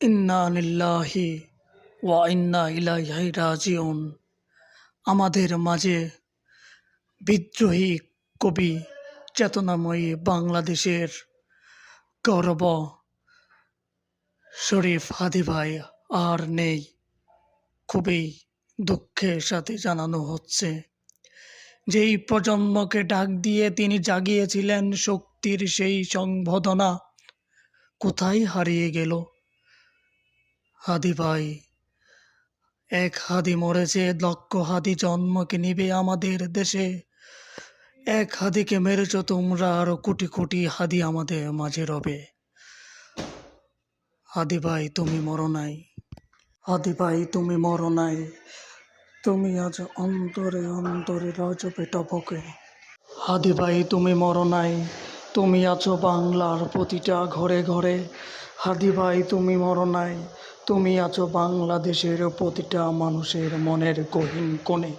ইন্না লিল্লাহি ওয়া ইন্না ইলাইহি রাজিউন। আমাদের মাঝে বিদ্রোহী কবি, চেতনাময়ী বাংলাদেশের গৌরব শরীফ হাদী ভাই আর নেই। খুবই দুঃখের সাথে জানানো হচ্ছে, যেই প্রজন্মকে ডাক দিয়ে তিনি জাগিয়েছিলেন শক্তির সেই সংবর্ধনা, কোথায় হারিয়ে গেল হাদী ভাই। এক হাদী মরেছে, লক্ষ হাদী জন্মকে নিবে আমাদের দেশে। এক হাদীকে মেরেছ তোমরা, আরো কোটি কোটি হাদী আমাদের মাঝে রবে। হাদী ভাই তুমি মরো নাই, হাদী ভাই তুমি মরো নাই, তুমি আজ অন্তরে অন্তরে রজবে টপকে। হাদী ভাই তুমি মরো নাই, তুমি আছো বাংলার প্রতিটা ঘরে ঘরে। হাদী ভাই তুমি মরো নাই, তুমি আছো বাংলাদেশের প্রতিটা মানুষের মনের গহীন কোণে।